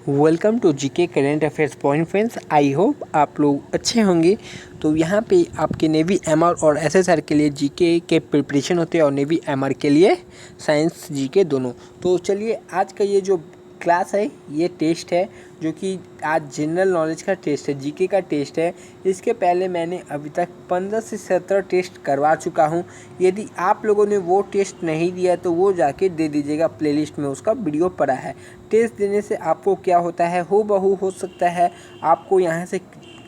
Welcome to GK current affairs point friends. I hope आप लोग अच्छे होंगे। तो यहाँ पे आपके नेवी एमआर और एसएसआर के लिए जीके के प्रिपरेशन होते हैं और नेवी एमआर के लिए साइंस जीके दोनों। तो चलिए आज का ये जो क्लास है ये टेस्ट है जो कि आज जनरल नॉलेज का टेस्ट है, जीके का टेस्ट है। इसके पहले मैंने अभी तक 15 से 17 टेस्ट करवा चुका हूँ। यदि आप लोगों ने वो टेस्ट नहीं दिया तो वो जाके दे दीजिएगा, प्लेलिस्ट में उसका वीडियो पड़ा है। टेस्ट देने से आपको क्या होता है, हूबहू हो सकता है आपको यहाँ से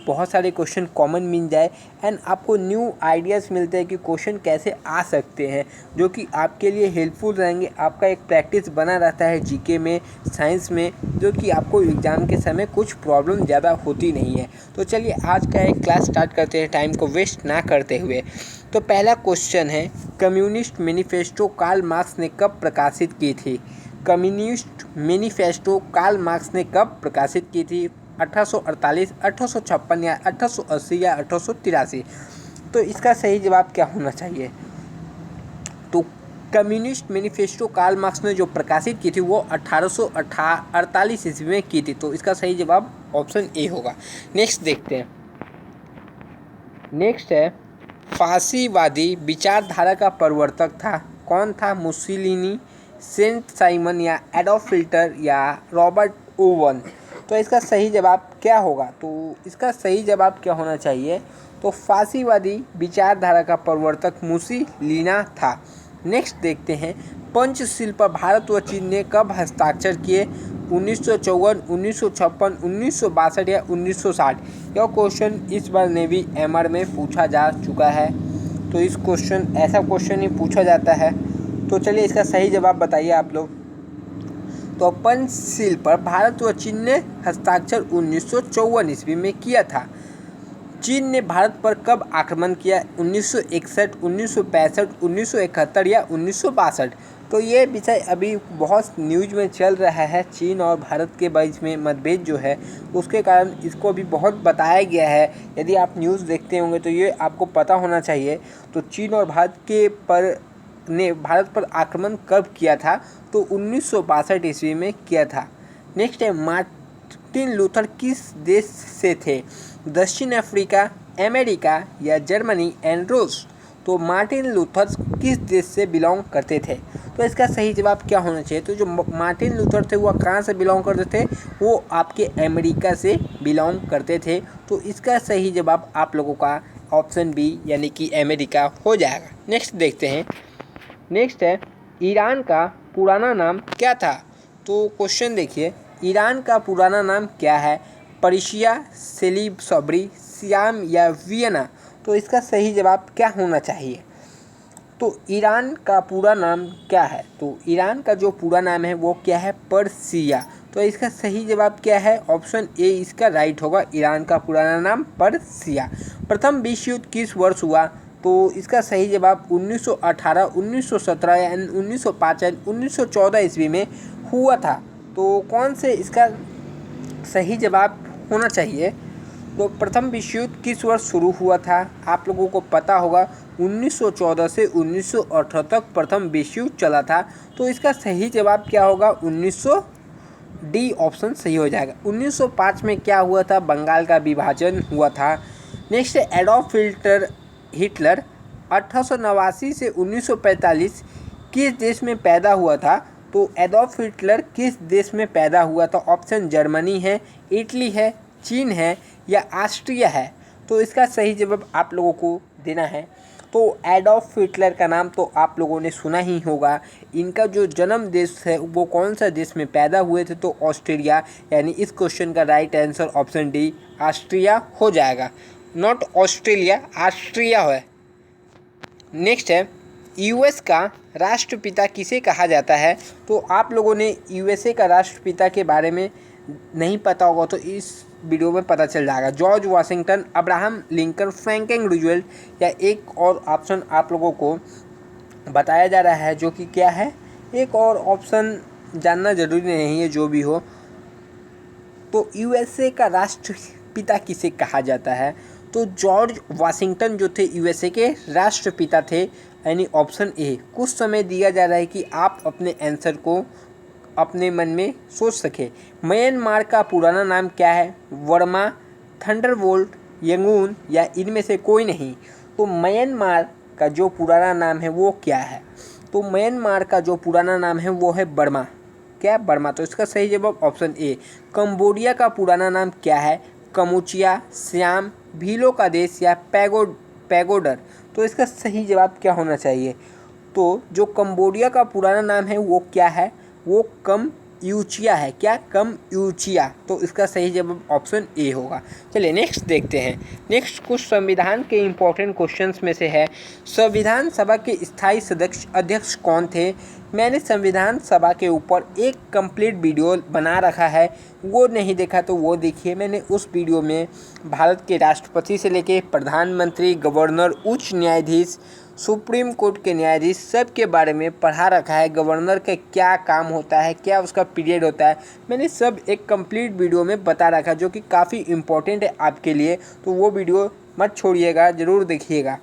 बहुत सारे क्वेश्चन कॉमन मिल जाए एंड आपको न्यू आइडियाज़ मिलते हैं कि क्वेश्चन कैसे आ सकते हैं, जो कि आपके लिए हेल्पफुल रहेंगे। आपका एक प्रैक्टिस बना रहता है जीके में, साइंस में, जो कि आपको एग्ज़ाम के समय कुछ प्रॉब्लम ज़्यादा होती नहीं है। तो चलिए आज का एक क्लास स्टार्ट करते हैं टाइम को वेस्ट ना करते हुए। तो पहला क्वेश्चन है, कम्युनिस्ट मैनिफेस्टो कार्ल मार्क्स ने कब प्रकाशित की थी? कम्युनिस्ट मैनिफेस्टो कार्ल मार्क्स ने कब प्रकाशित की थी? 1848, 1856 या 1880 या 1883? तो इसका सही जवाब क्या होना चाहिए? तो कम्युनिस्ट मैनिफेस्टो कार्ल मार्क्स ने जो प्रकाशित की थी वो 1848 ईस्वी में की थी। तो इसका सही जवाब ऑप्शन ए होगा। नेक्स्ट देखते हैं। नेक्स्ट है, फांसीवादी विचारधारा का प्रवर्तक था कौन था? मुसोलिनी, सेंट साइमन या एडोल्फ हिटलर या रॉबर्ट ओवन? तो इसका सही जवाब क्या होगा? तो इसका सही जवाब क्या होना चाहिए? तो फांसीवादी विचारधारा का प्रवर्तक मुसोलिनी था। नेक्स्ट देखते हैं, पंचशील पर भारत व चीन ने कब हस्ताक्षर किए? 1954, 1956, 1962 या 1960? यह क्वेश्चन इस बार नेवी एमआर में पूछा जा चुका है। तो इस क्वेश्चन ऐसा क्वेश्चन ही पूछा जाता है। तो चलिए इसका सही जवाब बताइए आप लोग। तो पंचशील पर भारत व चीन ने हस्ताक्षर 1954 ईस्वी में किया था। चीन ने भारत पर कब आक्रमण किया? 1961, 1965, 1971 या 1962? तो ये विषय अभी बहुत न्यूज़ में चल रहा है। चीन और भारत के बीच में मतभेद जो है उसके कारण इसको भी बहुत बताया गया है। यदि आप न्यूज़ देखते होंगे तो ये आपको पता होना चाहिए। तो चीन और भारत पर आक्रमण कब किया था? तो 1962 ईस्वी में किया था। नेक्स्ट है, मार्टिन लूथर किस देश से थे? दक्षिण अफ्रीका, अमेरिका या जर्मनी एंड रूस? तो मार्टिन लूथर किस देश से बिलोंग करते थे? तो इसका सही जवाब क्या होना चाहिए? तो जो मार्टिन लूथर थे वो कहाँ से बिलोंग करते थे? वो आपके अमेरिका से बिलोंग करते थे। तो इसका सही जवाब आप लोगों का ऑप्शन बी यानी कि अमेरिका हो जाएगा। नेक्स्ट देखते हैं। नेक्स्ट है, ईरान का पुराना नाम क्या था? तो क्वेश्चन देखिए, ईरान का पुराना नाम क्या है? पर्शिया, सेलिसबरी, सियाम या वियना? तो इसका सही जवाब क्या होना चाहिए? तो ईरान का पूरा नाम क्या है? तो ईरान का जो पूरा नाम है वो क्या है? पर्सिया। तो इसका सही जवाब क्या है? ऑप्शन ए इसका राइट होगा। ईरान का पुराना नाम पर्सिया। प्रथम विश्व युद्ध किस वर्ष हुआ? तो इसका सही जवाब 1918, 1917 या 1905 या 1914 ईस्वी में हुआ था। तो कौन से इसका सही जवाब होना चाहिए? तो प्रथम विश्व युद्ध किस वर्ष शुरू हुआ था? आप लोगों को पता होगा 1914 से 1918 तक प्रथम विश्व युद्ध चला था। तो इसका सही जवाब क्या होगा? 1900 डी ऑप्शन सही हो जाएगा। 1905 में क्या हुआ था? बंगाल का विभाजन हुआ था। नेक्स्ट है, एडोल्फ हिटलर 1889 से 1945 किस देश में पैदा हुआ था? तो एडोल्फ हिटलर किस देश में पैदा हुआ था? ऑप्शन जर्मनी है, इटली है, चीन है या ऑस्ट्रिया है? तो इसका सही जवाब आप लोगों को देना है। तो एडोल्फ हिटलर का नाम तो आप लोगों ने सुना ही होगा। इनका जो जन्म देश है वो कौन सा देश में पैदा हुए थे? तो ऑस्ट्रेलिया, यानी इस क्वेश्चन का right answer option D Austria हो जाएगा। नॉट ऑस्ट्रेलिया, ऑस्ट्रिया है। नेक्स्ट है, यूएस का राष्ट्रपिता किसे कहा जाता है? तो आप लोगों ने यूएसए का राष्ट्रपिता के बारे में नहीं पता होगा तो इस वीडियो में पता चल जाएगा। George Washington, Abraham Lincoln, Franklin Roosevelt या एक और ऑप्शन आप लोगों को बताया जा रहा है जो कि क्या है? एक और ऑप्शन जानना जरूरी नहीं है, जो भी हो। तो यूएसए का राष्ट्रपिता किसे कहा जाता है? तो जॉर्ज वाशिंगटन जो थे यूएसए के राष्ट्रपिता थे, यानी ऑप्शन ए। कुछ समय दिया जा रहा है कि आप अपने आंसर को अपने मन में सोच सके। म्यांमार का पुराना नाम क्या है? वर्मा, थंडरबोल्ट, यंगून या इनमें से कोई नहीं। तो म्यांमार का जो पुराना नाम है वो क्या है? तो म्यांमार का जो पुराना नाम है वो है बर्मा। क्या? बर्मा। तो इसका सही जवाब ऑप्शन ए। कंबोडिया का पुराना नाम क्या है? कमुचिया, श्याम, भीलों का देश या पैगोडर। तो इसका सही जवाब क्या होना चाहिए? तो जो कंबोडिया का पुराना नाम है वो क्या है? वो कम यूचिया है। क्या? कम यूचिया। तो इसका सही जवाब ऑप्शन ए होगा। चलिए नेक्स्ट देखते हैं। नेक्स्ट कुछ संविधान के इम्पोर्टेंट क्वेश्चंस में से है, संविधान सभा के स्थायी सदस्य अध्यक्ष कौन थे? मैंने संविधान सभा के ऊपर एक कंप्लीट वीडियो बना रखा है, वो नहीं देखा तो वो देखिए। मैंने उस वीडियो में भारत के राष्ट्रपति से लेके प्रधानमंत्री, गवर्नर, उच्च न्यायाधीश, सुप्रीम कोर्ट के न्यायाधीश सब के बारे में पढ़ा रखा है। गवर्नर का क्या काम होता है, क्या उसका पीरियड होता है, मैंने सब एक कंप्लीट वीडियो में बता रखा है, जो कि काफ़ी इम्पोर्टेंट है आपके लिए। तो वो वीडियो मत छोड़िएगा, ज़रूर देखिएगा।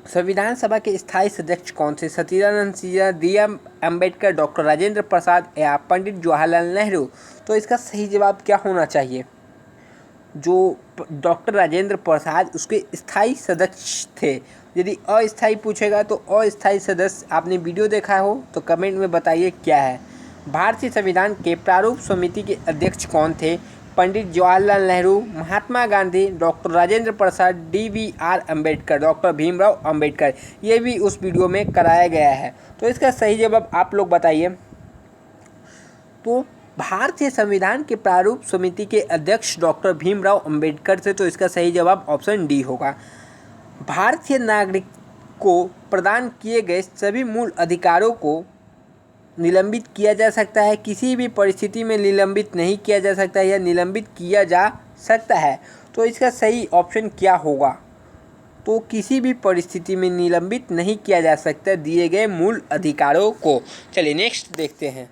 संविधान सभा के स्थायी सदस्य कौन थे? सतीदानंद सिंह, D.M. अम्बेडकर, डॉक्टर राजेंद्र प्रसाद या पंडित जवाहरलाल नेहरू। तो इसका सही जवाब क्या होना चाहिए? जो डॉक्टर राजेंद्र प्रसाद उसके स्थायी सदस्य थे। यदि अस्थायी पूछेगा तो अस्थायी सदस्य आपने वीडियो देखा हो तो कमेंट में बताइए क्या है। भारतीय संविधान के प्रारूप समिति के अध्यक्ष कौन थे? Pandit Jawaharlal Nehru, Mahatma Gandhi, doctor Rajendra Prasad, D.V.R. Ambedkar, doctor Bhimrao Ambedkar. ये भी उस वीडियो में कराया गया है। तो इसका सही जवाब आप लोग बताइए। तो भारतीय संविधान के प्रारूप समिति के अध्यक्ष डॉक्टर भीमराव अम्बेडकर थे। तो इसका सही जवाब ऑप्शन डी होगा। भारतीय नागरिक को प्रदान किए गए सभी मूल अधिकारों को निलंबित किया जा सकता है, किसी भी परिस्थिति में निलंबित नहीं किया जा सकता है या निलंबित किया जा सकता है। तो इसका सही ऑप्शन क्या होगा? तो किसी भी परिस्थिति में निलंबित नहीं किया जा सकता दिए गए मूल अधिकारों को। चलिए नेक्स्ट देखते हैं।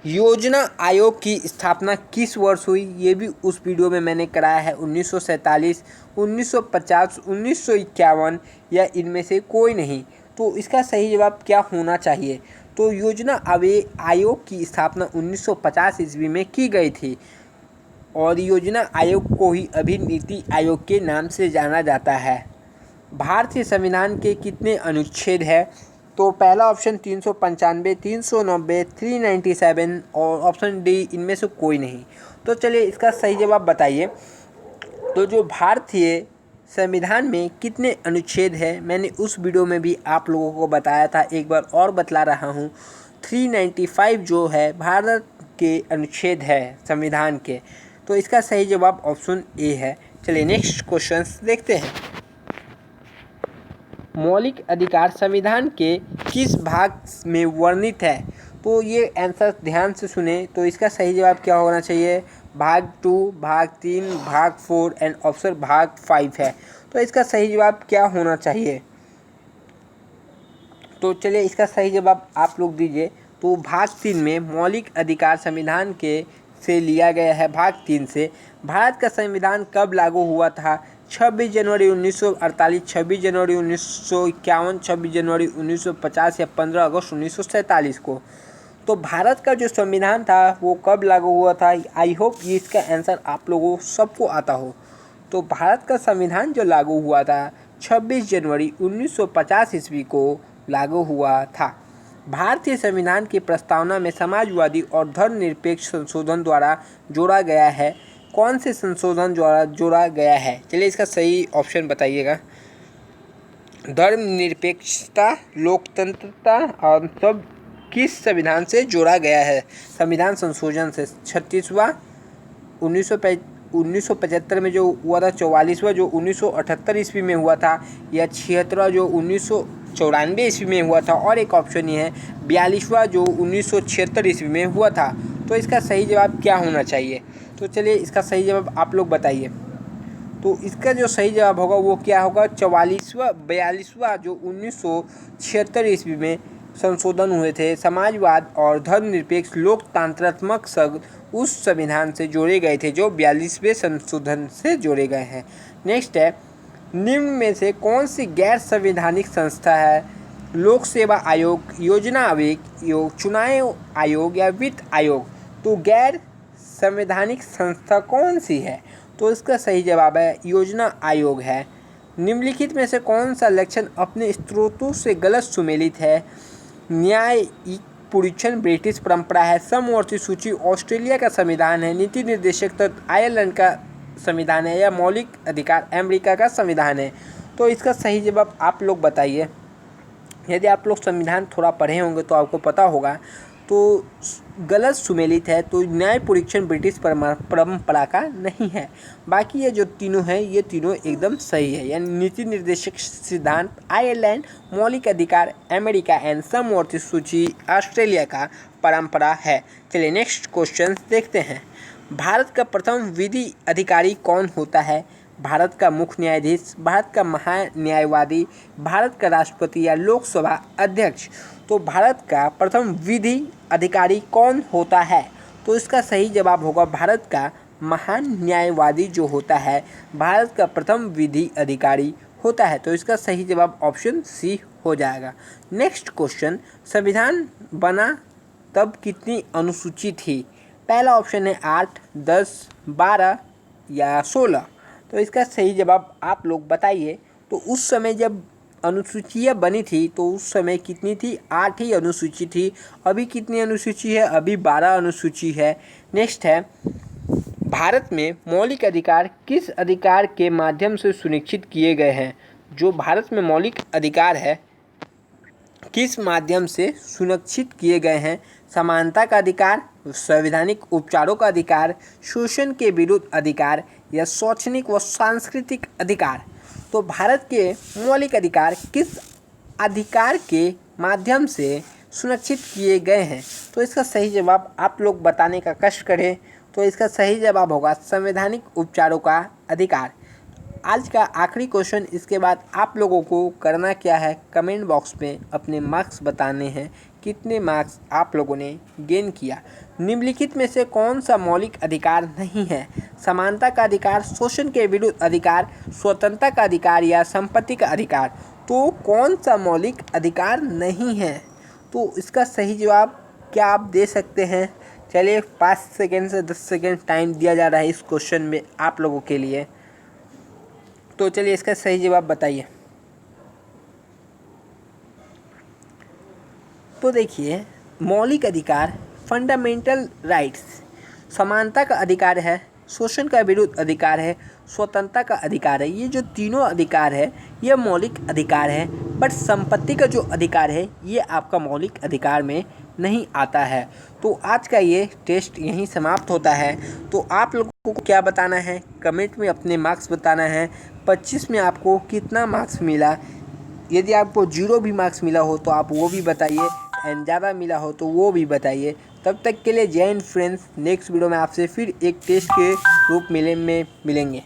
योजना आयोग की स्थापना किस वर्ष हुई? ये भी उस वीडियो में मैंने कराया है। 1947, 1950, 1951 या इनमें से कोई नहीं। तो इसका सही जवाब क्या होना चाहिए? तो योजना आयोग की स्थापना 1950 ईस्वी में की गई थी और योजना आयोग को ही अभी नीति आयोग के नाम से जाना जाता है। भारतीय संविधान के कितने अनुच्छेद हैं? तो पहला ऑप्शन 395, 390, 397 और ऑप्शन डी इनमें से कोई नहीं। तो चलिए इसका सही जवाब बताइए। तो जो भारतीय संविधान में कितने अनुच्छेद हैं, मैंने उस वीडियो में भी आप लोगों को बताया था, एक बार और बतला रहा हूँ। 395 जो है भारत के अनुच्छेद है संविधान के। तो इसका सही जवाब ऑप्शन ए है। चलिए नेक्स्ट क्वेश्चन देखते हैं। मौलिक अधिकार संविधान के किस भाग में वर्णित है? तो ये आंसर ध्यान से सुने। तो इसका सही जवाब क्या होना चाहिए? भाग 2, भाग 3, भाग 4 एंड ऑप्शन भाग 5 है। तो इसका सही जवाब क्या होना चाहिए? तो चलिए इसका सही जवाब आप लोग दीजिए। तो भाग 3 में मौलिक अधिकार संविधान के से लिया गया है। भाग 3 से भारत का संविधान कब लागू हुआ था? 26 जनवरी 1948, 26 जनवरी 1951, 26 जनवरी 1950 या 15 अगस्त 1947 को। तो भारत का जो संविधान था वो कब लागू हुआ था? आई होप ये इसका आंसर आप लोगों सबको आता हो। तो भारत का संविधान जो लागू हुआ था 26 जनवरी 1950 ईस्वी को लागू हुआ था। भारतीय संविधान की प्रस्तावना में समाजवादी और धर्मनिरपेक्ष संशोधन द्वारा जोड़ा गया है। कौन से संशोधन द्वारा जोड़ा गया है? चलिए इसका सही ऑप्शन बताइएगा। धर्मनिरपेक्षता, लोकतंत्रता और सब किस संविधान से जोड़ा गया है? संविधान संशोधन से। 36वां 1975 में जो हुआ था, 44वां जो 1978 ईस्वी में हुआ था, या 76वां जो 1994 ईस्वी में हुआ था, और एक ऑप्शन ये है 42वां जो 1976 ईस्वी में हुआ था। तो इसका सही जवाब क्या होना चाहिए? तो चलिए इसका सही जवाब आप लोग बताइए। तो इसका जो सही जवाब होगा वो क्या होगा? 42वां जो 1976 ईस्वी में संशोधन हुए थे। समाजवाद और धर्मनिरपेक्ष लोकतंत्रात्मक शब्द उस संविधान से जोड़े गए थे जो 42वें संशोधन से जोड़े गए हैं। नेक्स्ट है, निम्न में से कौन सी गैर संवैधानिक संस्था है लोक सेवा आयोग, योजना आयोग, चुनाव आयोग या वित्त आयोग। तो गैर संवैधानिक संस्था कौन सी है? तो इसका सही जवाब है योजना आयोग है। निम्नलिखित में से कौन सा लक्षण अपने स्रोतों से गलत सुमेलित है? न्यायिक पुरीक्षण ब्रिटिश परंपरा है, समवर्ती सूची ऑस्ट्रेलिया का संविधान है, नीति निर्देशक तत्व आयरलैंड का संविधान है या मौलिक अधिकार अमेरिका का संविधान है। तो इसका सही जवाब आप लोग बताइए। यदि आप लोग संविधान थोड़ा पढ़े होंगे तो आपको पता होगा। तो गलत सुमेलित है, तो न्याय परीक्षण ब्रिटिश परंपरा का नहीं है। बाकी ये जो तीनों हैं ये तीनों एकदम सही है, यानी नीति निर्देशक सिद्धांत आयरलैंड, मौलिक अधिकार अमेरिका एंड समवर्ती सूची ऑस्ट्रेलिया का परंपरा है। चलिए नेक्स्ट क्वेश्चन देखते हैं। भारत का प्रथम विधि अधिकारी कौन होता है? भारत का मुख्य न्यायाधीश, भारत का महान्यायवादी, भारत का राष्ट्रपति या लोकसभा अध्यक्ष। तो भारत का प्रथम विधि अधिकारी कौन होता है? तो इसका सही जवाब होगा भारत का महान्यायवादी जो होता है, भारत का प्रथम विधि अधिकारी होता है। तो इसका सही जवाब ऑप्शन सी हो जाएगा। नेक्स्ट क्वेश्चन, संविधान बना तब कितनी अनुसूची थी? पहला ऑप्शन है 8, 10, 12 या 16। तो इसका सही जवाब आप लोग बताइए। तो उस समय जब अनुसूचियाँ बनी थी तो उस समय कितनी थी? 8 ही अनुसूची थी। अभी कितनी अनुसूची है? अभी 12 अनुसूची है। नेक्स्ट है, भारत में मौलिक अधिकार किस अधिकार के माध्यम से सुनिश्चित किए गए हैं? जो भारत में मौलिक अधिकार है किस माध्यम से सुनिश्चित किए गए हैं? समानता का अधिकार, संवैधानिक उपचारों का अधिकार, शोषण के विरुद्ध अधिकार या शैक्षणिक व सांस्कृतिक अधिकार। तो भारत के मौलिक अधिकार किस अधिकार के माध्यम से सुनिश्चित किए गए हैं? तो इसका सही जवाब आप लोग बताने का कष्ट करें। तो इसका सही जवाब होगा संवैधानिक उपचारों का अधिकार। आज का आखिरी क्वेश्चन, इसके बाद आप लोगों को करना क्या है, कमेंट बॉक्स में अपने मार्क्स बताने हैं, कितने मार्क्स आप लोगों ने गेन किया। निम्नलिखित में से कौन सा मौलिक अधिकार नहीं है? समानता का अधिकार, शोषण के विरुद्ध अधिकार, स्वतंत्रता का अधिकार या संपत्ति का अधिकार। तो कौन सा मौलिक अधिकार नहीं है? तो इसका सही जवाब क्या आप दे सकते हैं? चलिए 5 सेकेंड से 10 सेकेंड टाइम दिया जा रहा है इस क्वेश्चन में आप लोगों के लिए। तो चलिए इसका सही जवाब बताइए। तो देखिए, मौलिक अधिकार फंडामेंटल राइट्स, समानता का अधिकार है, शोषण का विरुद्ध अधिकार है, स्वतंत्रता का अधिकार है। ये जो तीनों अधिकार है ये मौलिक अधिकार है। बट संपत्ति का जो अधिकार है ये आपका मौलिक अधिकार में नहीं आता है। तो आज का ये टेस्ट यहीं समाप्त होता है। तो आप लोगों को क्या बताना है, कमेंट में अपने मार्क्स बताना है। 25 में आपको कितना मार्क्स मिला? यदि आपको 0 भी मार्क्स मिला हो तो आप वो भी बताइए, एंड ज़्यादा मिला हो तो वो भी बताइए। तब तक के लिए जय हिंद फ्रेंड्स। नेक्स्ट वीडियो में आपसे फिर एक टेस्ट के रूप में मिलेंगे।